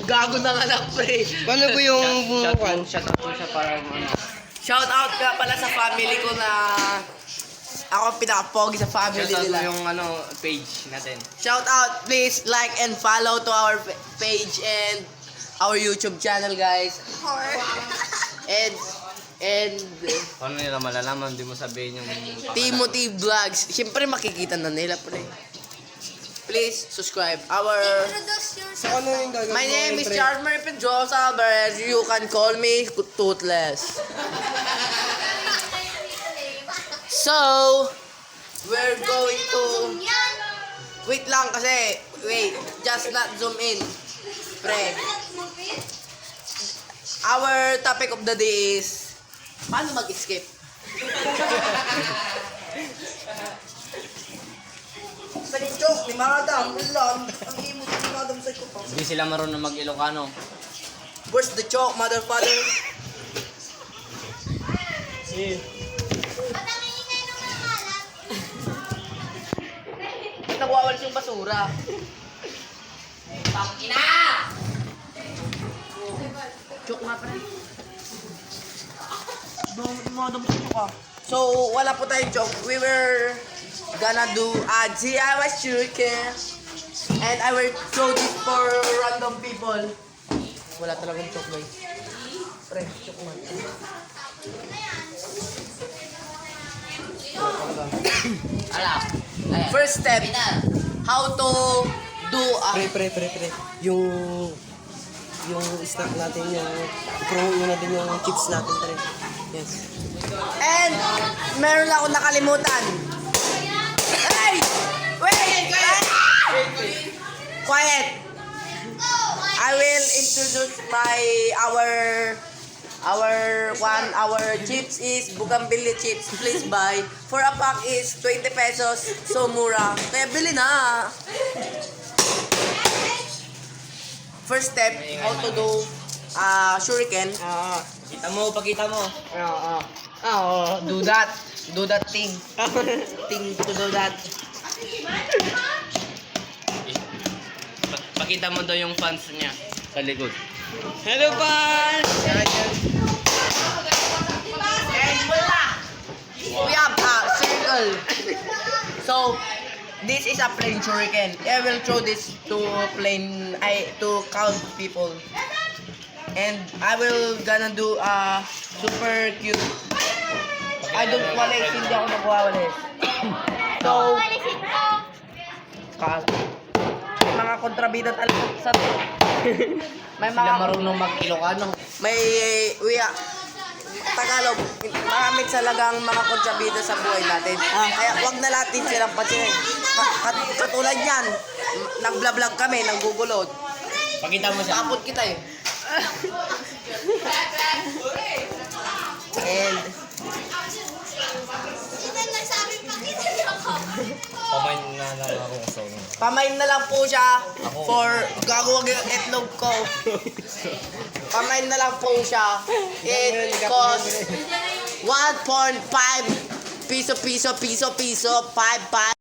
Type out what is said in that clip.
Gago ng anak, pre. Paano po yung Shout out po siya para ano. Shout out ka pala sa family ko na ako ang pinaka-pogi sa family Shout out mo nila. yung page natin. Shout out, please like and follow to our page and our YouTube channel, guys. And Paano nila malalaman? Hindi mo sabihin yung Timothy Vlogs. Siyempre makikita na nila, pre. Please subscribe our. So ano yung gagawin My mo, name is pre? Charmer Pedrosa, but you can call me Toothless. So, we're going to... Wait lang kasi, just not zoom in. Pre. Our topic of the day is, paano mag-escape? Palinchok, ni Madam, ulan. Ang imot ni Madam sa ito. Hindi sila marunong mag-Ilocano. Where's the chalk, mother father? Ba't nagwawalis yung basura? Pangina! Chok nga pa rin. Madam sa chok ah. So, wala po tayong joke. We were gonna do a DIY shuriken. And I will throw this for random people. Wala talagang chok, guys. Pre, chok man. First step, how to do a... Pre. Yung snack natin, promote natin yung chips natin, pre. Yes. And, meron ako nakalimutan. Hey! Wait! Quiet! I will introduce our chips is Bougainvillea chips. Please buy. For a pack is 20 pesos. So mura. Kaya bili na. First step, how to do shuriken. Pakita mo. Do that. Do that thing. Thing to do that. Pakita mo daw yung fans niya sa likod. Hello, fans! And wala. We have a circle. So, this is a plain shuriken. I will throw this to to count people. And I will gonna do a super cute. I don't walis, hindi ako nagwawalis. So, may mga kontrabida talaga sa may Sila mga marunong mag-Ilocano. may Tagalog, maraming talagang mga kontrabida sa buhay natin. Kaya wag na natin silang pansinin. Katulad yan, nag-vlog kami, nang-gugulod. Pakita mo siya. Tapot kita eh. And Pamain na lang ako sa ulo. pamain na lang po siya for gagawag yung itlog ko. Pamain na lang po siya. It costs 1.5 piso, 5